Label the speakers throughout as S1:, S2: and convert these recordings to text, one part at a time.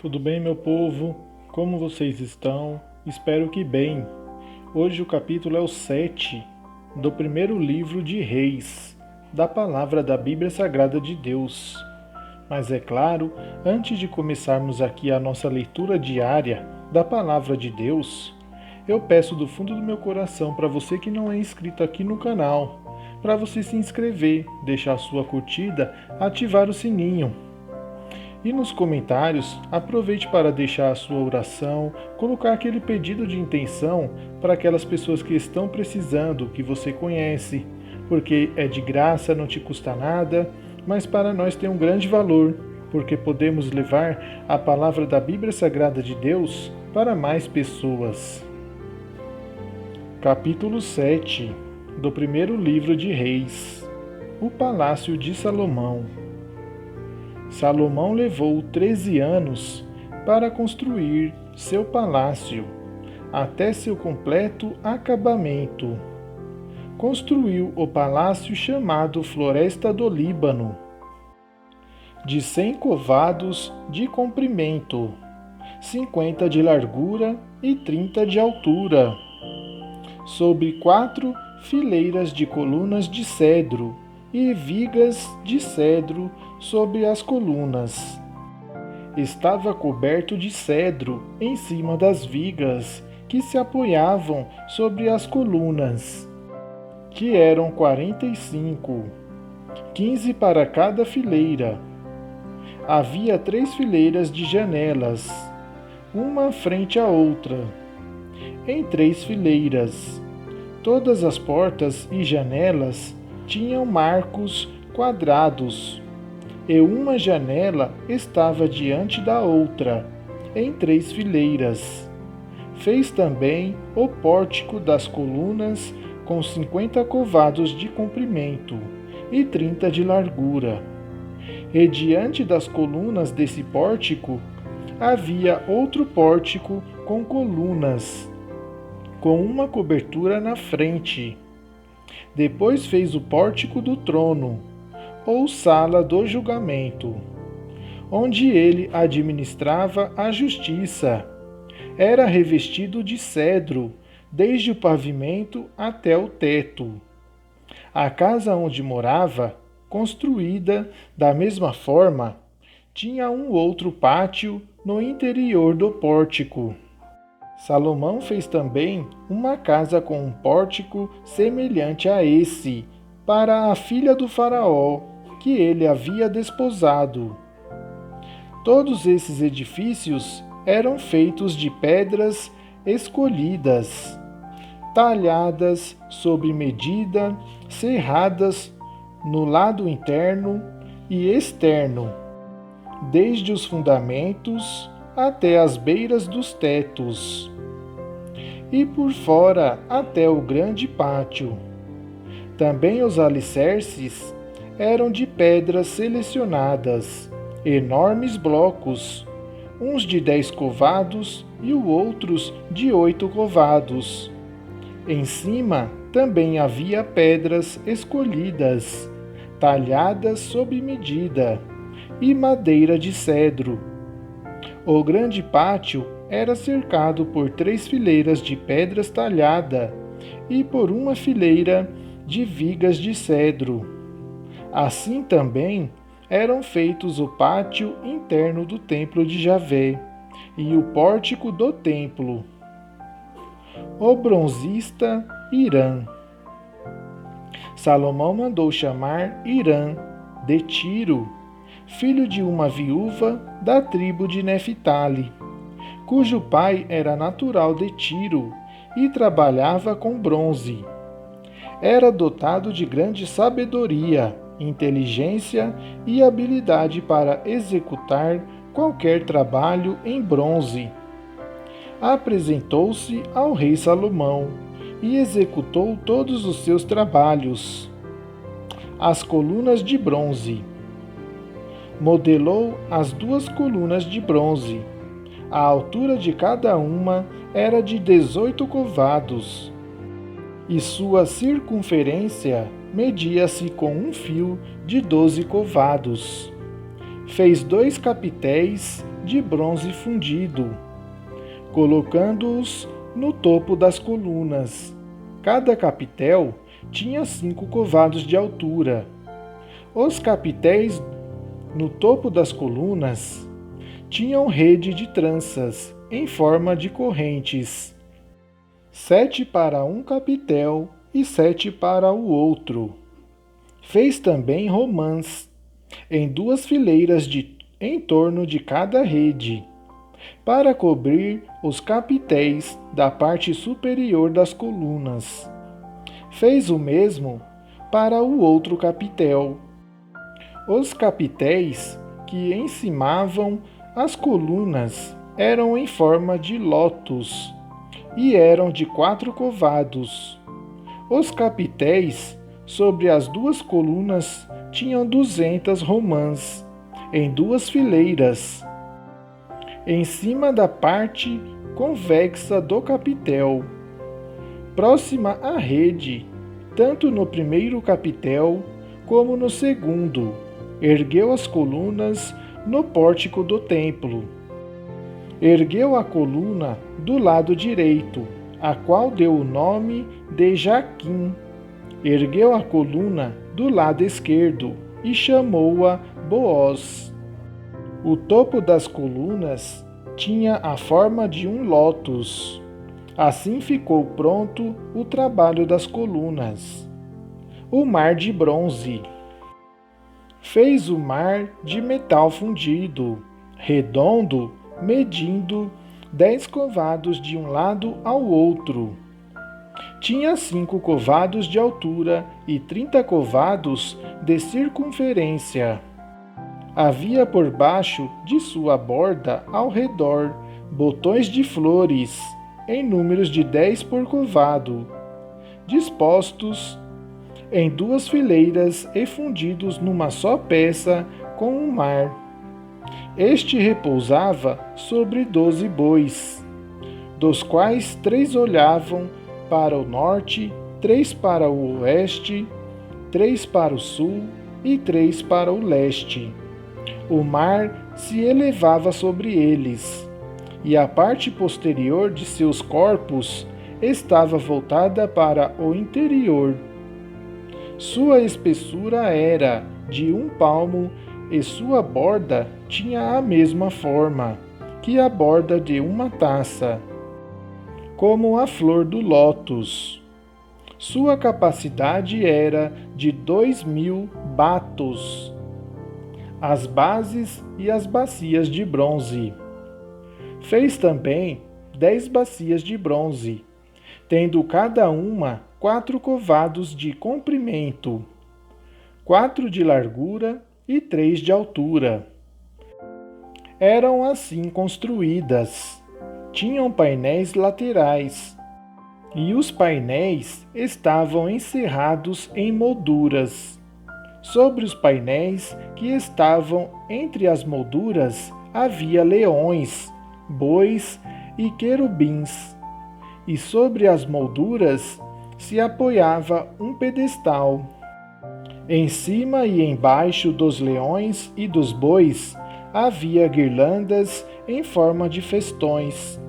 S1: Tudo bem, meu povo? Como vocês estão? Espero que bem. Hoje o capítulo é o 7 do primeiro livro de Reis, da palavra da Bíblia Sagrada de Deus. Mas é claro, antes de começarmos aqui a nossa leitura diária da palavra de Deus, eu peço do fundo do meu coração para você que não é inscrito aqui no canal, para você se inscrever, deixar a sua curtida, ativar o sininho. E nos comentários, aproveite para deixar a sua oração, colocar aquele pedido de intenção para aquelas pessoas que estão precisando, que você conhece, porque é de graça, não te custa nada, mas para nós tem um grande valor, porque podemos levar a palavra da Bíblia Sagrada de Deus para mais pessoas. Capítulo 7 do primeiro livro de Reis. O Palácio de Salomão. Salomão levou 13 anos para construir seu palácio, até seu completo acabamento. Construiu o palácio chamado Floresta do Líbano, de 100 covados de comprimento, 50 de largura e 30 de altura, sobre 4 fileiras de colunas de cedro e vigas de cedro sobre as colunas. Estava coberto de cedro em cima das vigas que se apoiavam sobre as colunas, que eram 45, 15 para cada fileira. Havia 3 fileiras de janelas, uma frente à outra, em 3 fileiras. Todas as portas e janelas tinham marcos quadrados, e uma janela estava diante da outra, em 3 fileiras. Fez também o pórtico das colunas com 50 covados de comprimento e 30 de largura. E diante das colunas desse pórtico havia outro pórtico com colunas, com uma cobertura na frente. Depois fez o pórtico do trono, ou sala do julgamento, onde ele administrava a justiça. Era revestido de cedro, desde o pavimento até o teto. A casa onde morava, construída da mesma forma, tinha um outro pátio no interior do pórtico. Salomão fez também uma casa com um pórtico semelhante a esse, para a filha do faraó, que ele havia desposado. Todos esses edifícios eram feitos de pedras escolhidas, talhadas sob medida, serradas no lado interno e externo, desde os fundamentos até as beiras dos tetos, e por fora até o grande pátio. Também os alicerces eram de pedras selecionadas, enormes blocos, uns de 10 covados e outros de 8 covados. Em cima também havia pedras escolhidas, talhadas sob medida, e madeira de cedro. O grande pátio era cercado por 3 fileiras de pedras talhadas e por uma fileira de vigas de cedro. Assim também eram feitos o pátio interno do templo de Javé e o pórtico do templo. O bronzista Hirã. Salomão mandou chamar Hirã de Tiro, filho de uma viúva da tribo de Neftali, cujo pai era natural de Tiro e trabalhava com bronze. Era dotado de grande sabedoria, inteligência e habilidade para executar qualquer trabalho em bronze. Apresentou-se ao rei Salomão e executou todos os seus trabalhos. As colunas de bronze. Modelou as 2 colunas de bronze. A altura de cada uma era de 18 covados, e sua circunferência media-se com um fio de 12 covados. Fez 2 capitéis de bronze fundido, colocando-os no topo das colunas. Cada capitel tinha 5 covados de altura. Os capitéis no topo das colunas tinham rede de tranças em forma de correntes, 7 para um capitel e 7 para o outro. Fez também romãs, em 2 fileiras em torno de cada rede, para cobrir os capitéis da parte superior das colunas. Fez o mesmo para o outro capitel. Os capitéis que encimavam as colunas eram em forma de lótus e eram de 4 covados. Os capitéis sobre as 2 colunas tinham 200 romãs, em 2 fileiras, em cima da parte convexa do capitel, próxima à rede, tanto no primeiro capitel como no segundo. Ergueu as colunas no pórtico do templo. Ergueu a coluna do lado direito, a qual deu o nome de Jaquim. Ergueu a coluna do lado esquerdo e chamou-a Boaz. O topo das colunas tinha a forma de um lótus. Assim ficou pronto o trabalho das colunas. O mar de bronze. Fez o mar de metal fundido, redondo, medindo 10 covados de um lado ao outro. Tinha 5 covados de altura e 30 covados de circunferência. Havia por baixo de sua borda ao redor botões de flores, em números de 10 por covado, dispostos em 2 fileiras e fundidos numa só peça com o mar. Este repousava sobre 12 bois, dos quais 3 olhavam para o norte, 3 para o oeste, 3 para o sul e 3 para o leste. O mar se elevava sobre eles, e a parte posterior de seus corpos estava voltada para o interior. Sua espessura era de 1 palmo e sua borda tinha a mesma forma que a borda de uma taça, como a flor do lótus. Sua capacidade era de 2.000 batos. As bases e as bacias de bronze. Fez também 10 bacias de bronze, tendo cada uma 4 covados de comprimento, 4 de largura e 3 de altura. Eram assim construídas. Tinham painéis laterais, e os painéis estavam encerrados em molduras. Sobre os painéis que estavam entre as molduras havia leões, bois e querubins, e sobre as molduras se apoiava um pedestal. Em cima e embaixo dos leões e dos bois havia guirlandas em forma de festões.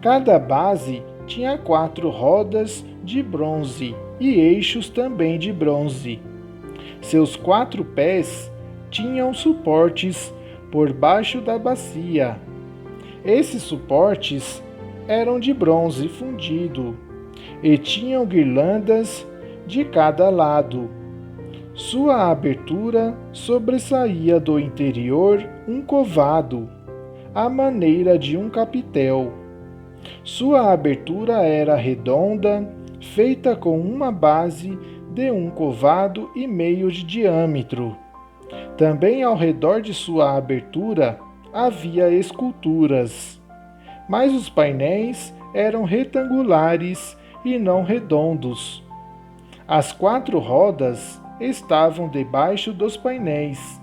S1: Cada base tinha 4 rodas de bronze e eixos também de bronze. Seus 4 pés tinham suportes por baixo da bacia. Esses suportes eram de bronze fundido e tinham guirlandas de cada lado. Sua abertura sobressaía do interior 1 covado, à maneira de um capitel. Sua abertura era redonda, feita com uma base de 1 covado e meio de diâmetro. Também ao redor de sua abertura havia esculturas, mas os painéis eram retangulares e não redondos. As 4 rodas estavam debaixo dos painéis.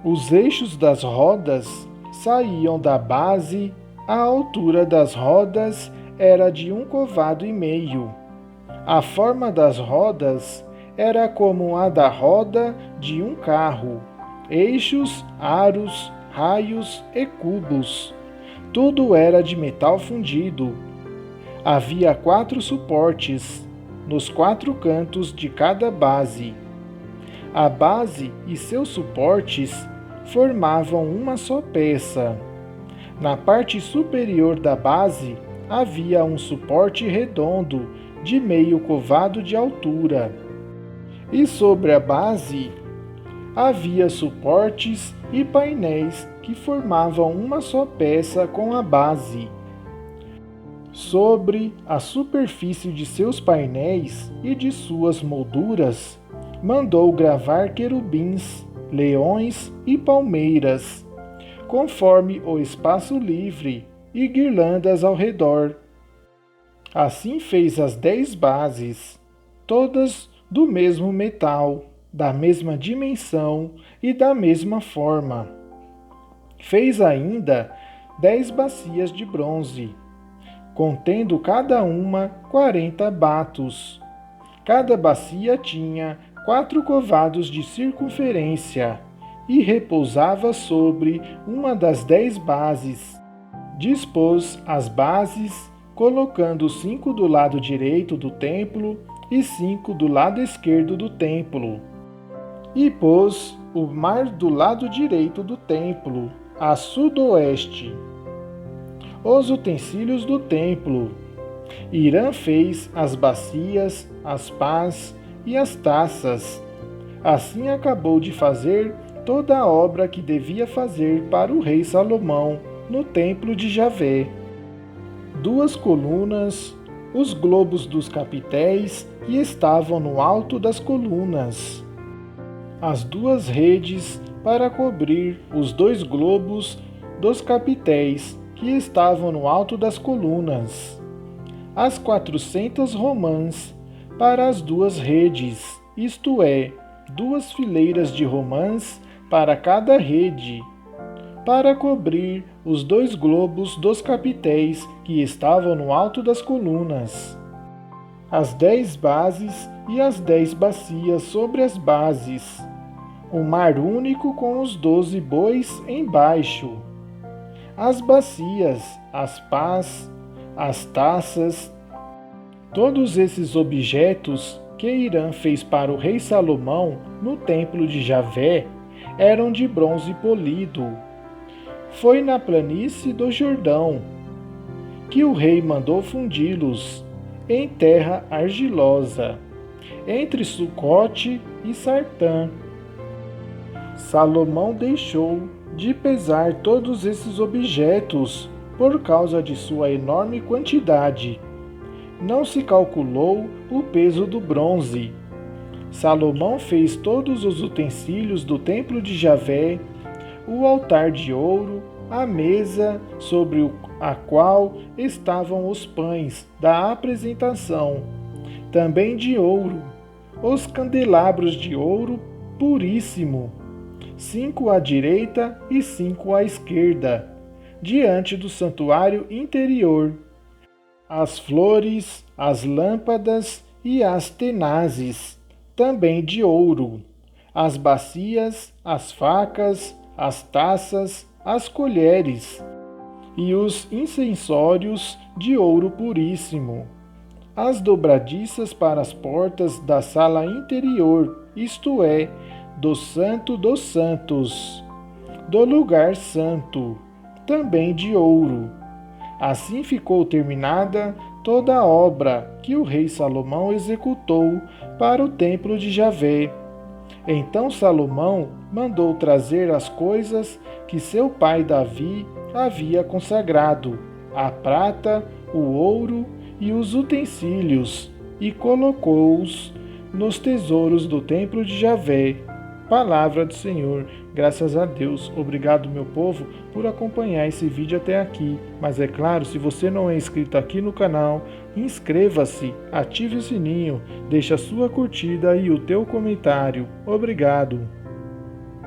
S1: Os eixos das rodas saíam da base. A altura das rodas era de 1 covado e meio. A forma das rodas era como a da roda de um carro. Eixos, aros raios e cubos. Tudo era de metal fundido. Havia 4 suportes nos 4 cantos de cada base. A base e seus suportes formavam uma só peça. Na parte superior da base havia um suporte redondo de meio covado de altura. E sobre a base havia suportes e painéis que formavam uma só peça com a base. Sobre a superfície de seus painéis e de suas molduras, mandou gravar querubins, leões e palmeiras, conforme o espaço livre, e guirlandas ao redor. Assim fez as 10 bases, todas do mesmo metal, da mesma dimensão e da mesma forma. Fez ainda 10 bacias de bronze, contendo cada uma 40 batos. Cada bacia tinha 4 covados de circunferência e repousava sobre uma das 10 bases. Dispôs as bases, colocando 5 do lado direito do templo e 5 do lado esquerdo do templo. E pôs o mar do lado direito do templo, a sudoeste. Os utensílios do templo. Hirã fez as bacias, as pás e as taças. Assim acabou de fazer toda a obra que devia fazer para o rei Salomão no templo de Javé. 2 colunas, os globos dos capitéis que estavam no alto das colunas. As 2 redes para cobrir os 2 globos dos capitéis que estavam no alto das colunas. As 400 romãs para as 2 redes, isto é, 2 fileiras de romãs para cada rede, para cobrir os 2 globos dos capitéis que estavam no alto das colunas. As 10 bases e as 10 bacias sobre as bases. Um mar único com os 12 bois embaixo. As bacias, as pás, as taças. Todos esses objetos que Hirã fez para o rei Salomão no templo de Javé eram de bronze polido. Foi na planície do Jordão que o rei mandou fundi-los em terra argilosa, entre Sucote e Sartã. Salomão deixou de pesar todos esses objetos por causa de sua enorme quantidade. Não se calculou o peso do bronze. Salomão fez todos os utensílios do templo de Javé, o altar de ouro, a mesa sobre a qual estavam os pães da apresentação, também de ouro, os candelabros de ouro puríssimo, 5 à direita e 5 à esquerda, diante do santuário interior, as flores, as lâmpadas e as tenazes, também de ouro, as bacias, as facas, as taças, as colheres e os incensórios de ouro puríssimo, as dobradiças para as portas da sala interior, isto é, do Santo dos Santos, do lugar santo, também de ouro. Assim ficou terminada toda a obra que o rei Salomão executou para o templo de Javé. Então Salomão mandou trazer as coisas que seu pai Davi havia consagrado, a prata, o ouro e os utensílios, e colocou-os nos tesouros do templo de Javé. Palavra do Senhor. Graças a Deus. Obrigado, meu povo, por acompanhar esse vídeo até aqui. Mas é claro, se você não é inscrito aqui no canal, inscreva-se, ative o sininho, deixe a sua curtida e o teu comentário. Obrigado.